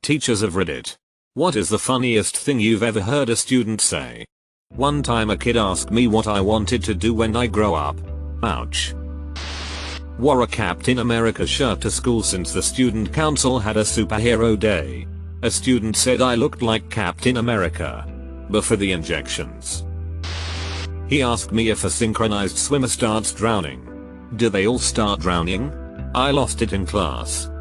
Teachers of Reddit. What is the funniest thing you've ever heard a student say? One time a kid asked me what I wanted to do when I grow up. Ouch. Wore a Captain America shirt to school since the student council had a superhero day. A student said I looked like Captain America. But for the injections. He asked me if a synchronized swimmer starts drowning. Do they all start drowning? I lost it in class.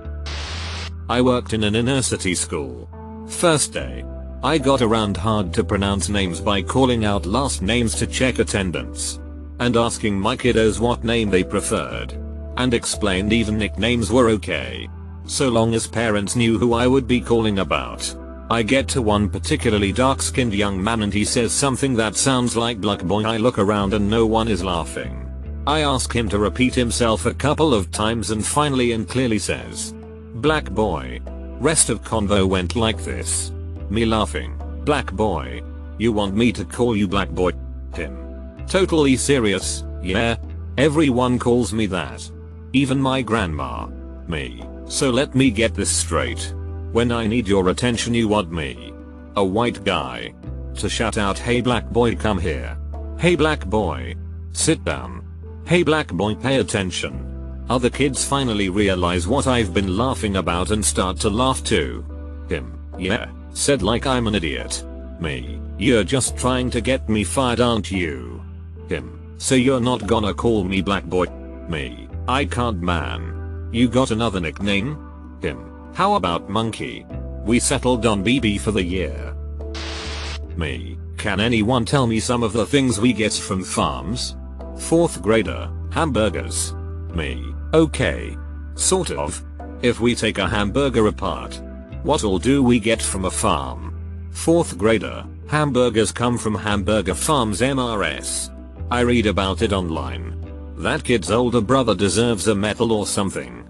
I worked in an inner-city school. First day. I got around hard to pronounce names by calling out last names to check attendance. And asking my kiddos what name they preferred. And explained even nicknames were okay. So long as parents knew who I would be calling about. I get to one particularly dark-skinned young man and he says something that sounds like Black Boy. I look around and no one is laughing. I ask him to repeat himself a couple of times and finally and clearly says, Black Boy. Rest of convo went like this. Me laughing. Black Boy. You want me to call you Black Boy? Him. Totally serious, yeah? Everyone calls me that. Even my grandma. Me. So let me get this straight. When I need your attention you want me, a white guy, to shout out hey black boy come here. Hey black boy. Sit down. Hey black boy pay attention. Other kids finally realize what I've been laughing about and start to laugh too. Him. Yeah. Said like I'm an idiot. Me. You're just trying to get me fired aren't you? Him. So you're not gonna call me black boy? Me. I can't man. You got another nickname? Him. How about monkey? We settled on BB for the year. Me. Can anyone tell me some of the things we get from farms? 4th grader. Hamburgers. Me. Okay. Sort of. If we take a hamburger apart, what all do we get from a farm? 4th grader. Hamburgers come from hamburger farms MRS. I read about it online. That kid's older brother deserves a medal or something.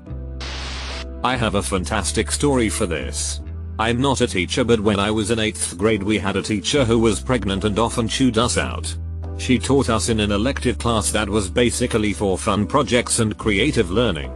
I have a fantastic story for this. I'm not a teacher but when I was in 8th grade we had a teacher who was pregnant and often chewed us out. She taught us in an elective class that was basically for fun projects and creative learning.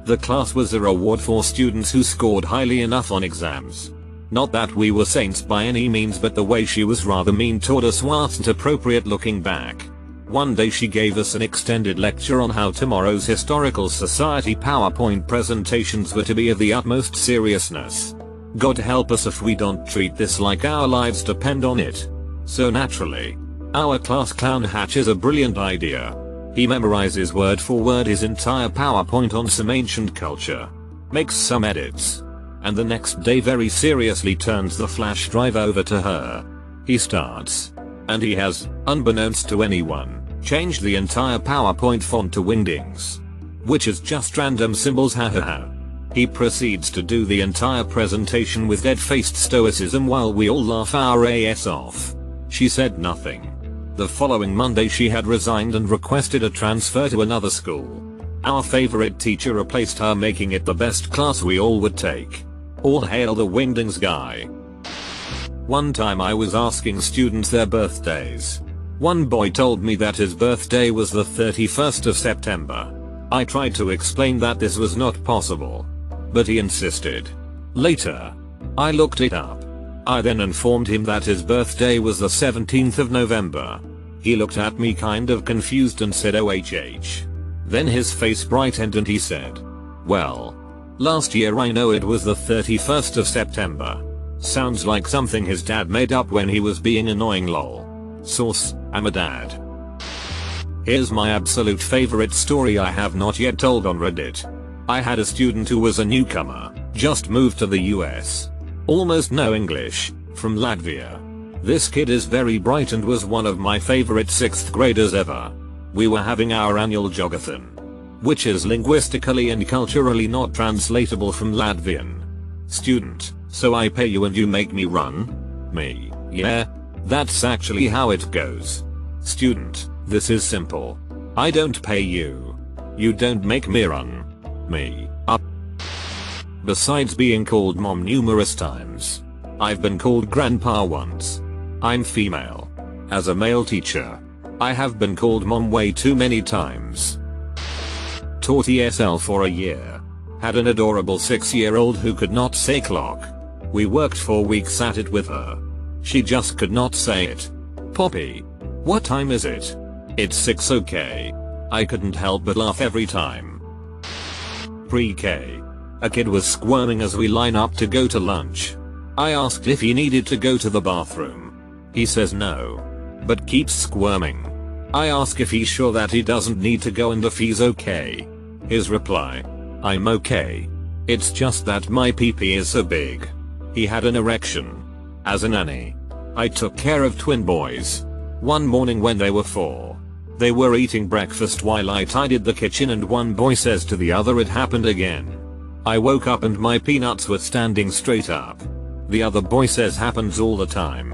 The class was a reward for students who scored highly enough on exams. Not that we were saints by any means but the way she was rather mean toward us wasn't appropriate looking back. One day she gave us an extended lecture on how tomorrow's historical society PowerPoint presentations were to be of the utmost seriousness. God help us if we don't treat this like our lives depend on it. So naturally, our class clown hatches a brilliant idea. He memorizes word for word his entire PowerPoint on some ancient culture, makes some edits, and the next day very seriously turns the flash drive over to her. He starts, and he has, unbeknownst to anyone, changed the entire PowerPoint font to Wingdings, which is just random symbols hahaha. He proceeds to do the entire presentation with dead-faced stoicism while we all laugh our ass off. She said nothing. The following Monday she had resigned and requested a transfer to another school. Our favorite teacher replaced her making it the best class we all would take. All hail the Wingdings guy. One time I was asking students their birthdays. One boy told me that his birthday was the 31st of September. I tried to explain that this was not possible, but he insisted. Later, I looked it up. I then informed him that his birthday was the 17th of November. He looked at me kind of confused and said OHH. Then his face brightened and he said, well, last year I know it was the 31st of September. Sounds like something his dad made up when he was being annoying lol. Source, I'm a dad. Here's my absolute favorite story I have not yet told on Reddit. I had a student who was a newcomer, just moved to the US. Almost no English, from Latvia. This kid is very bright and was one of my favorite 6th graders ever. We were having our annual jogathon, which is linguistically and culturally not translatable from Latvian. Student, so I pay you and you make me run? Me, yeah, that's actually how it goes. Student, this is simple. I don't pay you. You don't make me run. Me, up. Besides being called mom numerous times, I've been called grandpa once. I'm female. As a male teacher, I have been called mom way too many times. Taught ESL for a year. Had an adorable 6-year-old who could not say clock. We worked for weeks at it with her. She just could not say it. Poppy, what time is it? It's 6, okay. I couldn't help but laugh every time. Pre-K. A kid was squirming as we line up to go to lunch. I asked if he needed to go to the bathroom. He says no, but keeps squirming. I ask if he's sure that he doesn't need to go and if he's okay. His reply, I'm okay. It's just that my pee-pee is so big. He had an erection. As a nanny, I took care of twin boys. One morning when they were 4. They were eating breakfast while I tidied the kitchen and one boy says to the other it happened again. I woke up and my peanuts were standing straight up. The other boy says happens all the time.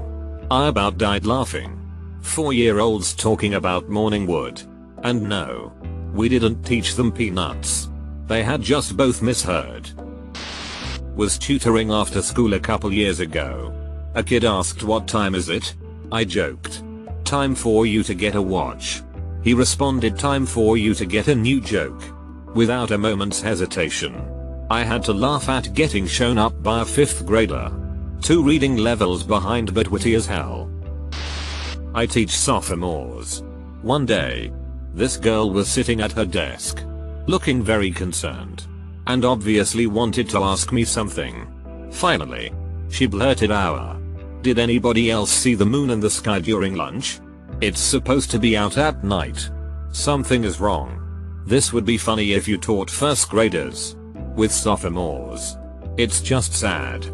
I about died laughing. 4-year-olds talking about morning wood. And no, we didn't teach them peanuts. They had just both misheard. Was tutoring after school a couple years ago. A kid asked what time is it? I joked, time for you to get a watch. He responded, time for you to get a new joke. Without a moment's hesitation. I had to laugh at getting shown up by a 5th grader. 2 reading levels behind but witty as hell. I teach sophomores. One day, this girl was sitting at her desk, looking very concerned, and obviously wanted to ask me something. Finally, she blurted out, did anybody else see the moon in the sky during lunch? It's supposed to be out at night. Something is wrong. This would be funny if you taught 1st graders. With sophomores, it's just sad.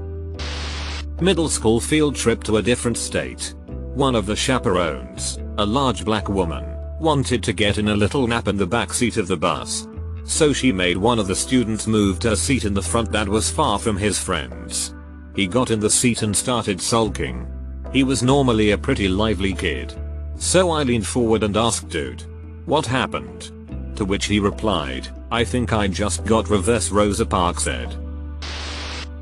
Middle school field trip to a different state. One of the chaperones, a large black woman, wanted to get in a little nap in the back seat of the bus. So she made one of the students move to a seat in the front that was far from his friends. He got in the seat and started sulking. He was normally a pretty lively kid. So I leaned forward and asked, dude, what happened? To which he replied, I think I just got reverse Rosa Parks said.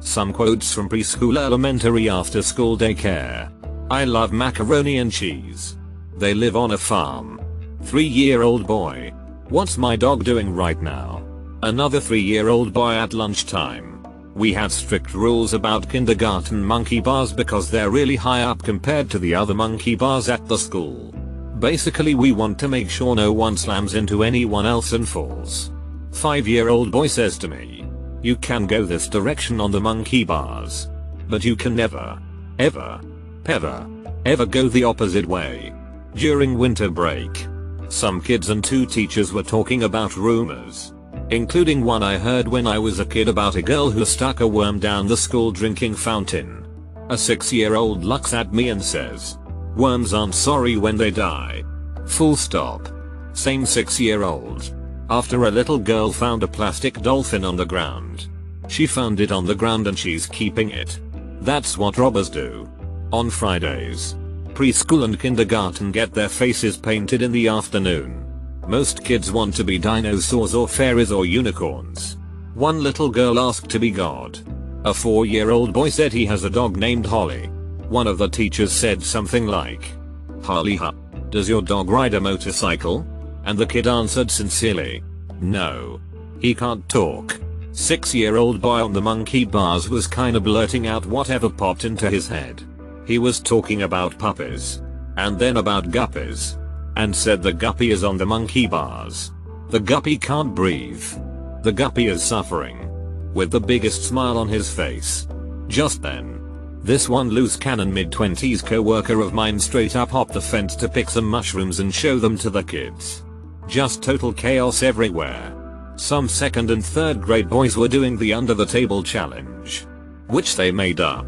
Some quotes from preschool, elementary, after school, daycare. I love macaroni and cheese. They live on a farm. 3-year-old boy. What's my dog doing right now? Another 3-year-old boy at lunchtime. We had strict rules about kindergarten monkey bars because they're really high up compared to the other monkey bars at the school. Basically we want to make sure no one slams into anyone else and falls. 5-year-old boy says to me, you can go this direction on the monkey bars, but you can never, ever go the opposite way. During winter break, some kids and 2 teachers were talking about rumors, including one I heard when I was a kid about a girl who stuck a worm down the school drinking fountain. A 6-year-old looks at me and says, worms aren't sorry when they die. Full stop. Same 6-year-old. After a little girl found a plastic dolphin on the ground. She found it on the ground and she's keeping it. That's what robbers do. On Fridays, preschool and kindergarten get their faces painted in the afternoon. Most kids want to be dinosaurs or fairies or unicorns. One little girl asked to be God. A 4-year-old boy said he has a dog named Holly. One of the teachers said something like, Holly, does your dog ride a motorcycle? And the kid answered sincerely, no. He can't talk. 6-year-old boy on the monkey bars was kinda blurting out whatever popped into his head. He was talking about puppies. And then about guppies. And said the guppy is on the monkey bars. The guppy can't breathe. The guppy is suffering. With the biggest smile on his face. Just then, this one loose cannon mid-20s co-worker of mine straight up hopped the fence to pick some mushrooms and show them to the kids. Just total chaos everywhere. Some 2nd and 3rd grade boys were doing the under the table challenge. Which they made up.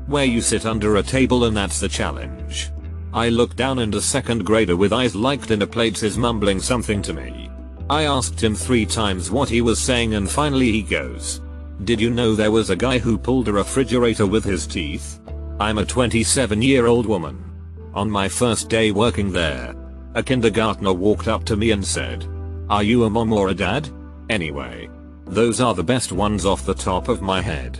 Where you sit under a table and that's the challenge. I looked down and a 2nd grader with eyes like dinner plates is mumbling something to me. I asked him 3 times what he was saying and finally he goes, did you know there was a guy who pulled a refrigerator with his teeth? I'm a 27-year-old woman. On my first day working there, a kindergartner walked up to me and said, are you a mom or a dad? Anyway, those are the best ones off the top of my head.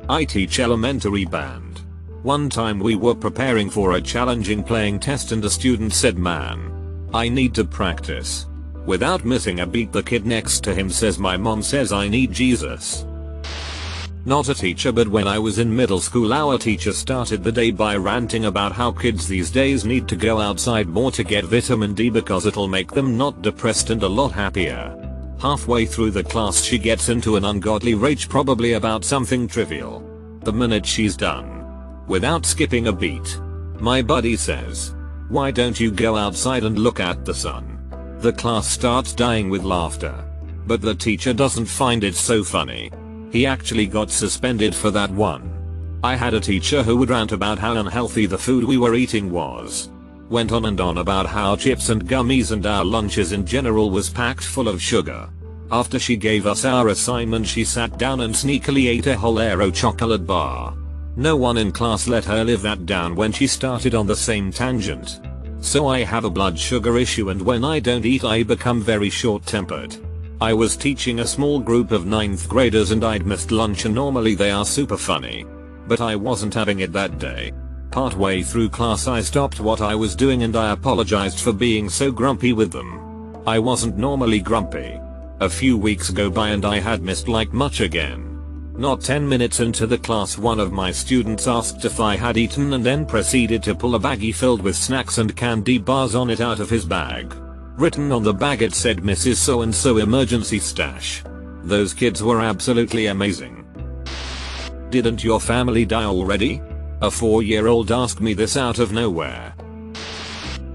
I teach elementary band. One time we were preparing for a challenging playing test and a student said, man, I need to practice. Without missing a beat the kid next to him says, my mom says I need Jesus. Not a teacher, but when I was in middle school our teacher started the day by ranting about how kids these days need to go outside more to get vitamin D because it'll make them not depressed and a lot happier. Halfway through the class she gets into an ungodly rage, probably about something trivial. The minute she's done, without skipping a beat, my buddy says, "Why don't you go outside and look at the sun?" The class starts dying with laughter. But the teacher doesn't find it so funny. He actually got suspended for that one. I had a teacher who would rant about how unhealthy the food we were eating was. Went on and on about how chips and gummies and our lunches in general was packed full of sugar. After she gave us our assignment she sat down and sneakily ate a whole Aero chocolate bar. No one in class let her live that down when she started on the same tangent. So I have a blood sugar issue, and when I don't eat I become very short-tempered. I was teaching a small group of 9th graders and I'd missed lunch, and normally they are super funny. But I wasn't having it that day. Partway through class I stopped what I was doing and I apologized for being so grumpy with them. I wasn't normally grumpy. A few weeks go by and I had missed like much again. Not 10 minutes into the class one of my students asked if I had eaten and then proceeded to pull a baggie filled with snacks and candy bars on it out of his bag. Written on the bag it said Mrs. So-and-so emergency stash. Those kids were absolutely amazing. Didn't your family die already? A 4-year-old asked me this out of nowhere.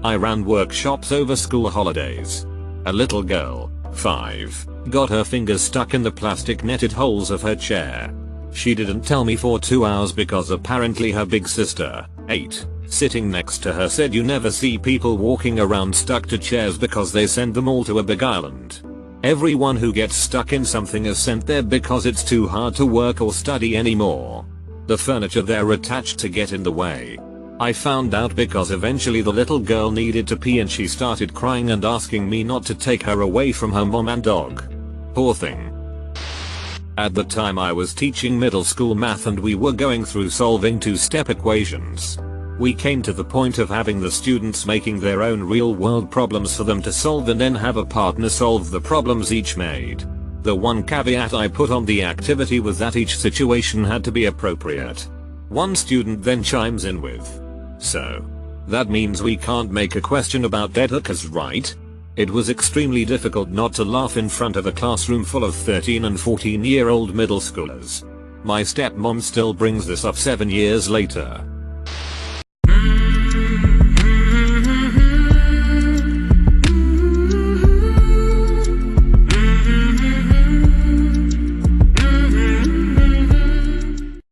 I ran workshops over school holidays. A little girl, 5, got her fingers stuck in the plastic netted holes of her chair. She didn't tell me for 2 hours because apparently her big sister, 8, sitting next to her said you never see people walking around stuck to chairs because they send them all to a big island. Everyone who gets stuck in something is sent there because it's too hard to work or study anymore. The furniture they're attached to get in the way. I found out because eventually the little girl needed to pee and she started crying and asking me not to take her away from her mom and dog. Poor thing. At the time I was teaching middle school math and we were going through solving 2-step equations. We came to the point of having the students making their own real world problems for them to solve and then have a partner solve the problems each made. The one caveat I put on the activity was that each situation had to be appropriate. One student then chimes in with, "So that means we can't make a question about dead hookers, right?" It was extremely difficult not to laugh in front of a classroom full of 13 and 14-year-old middle schoolers. My stepmom still brings this up 7 years later.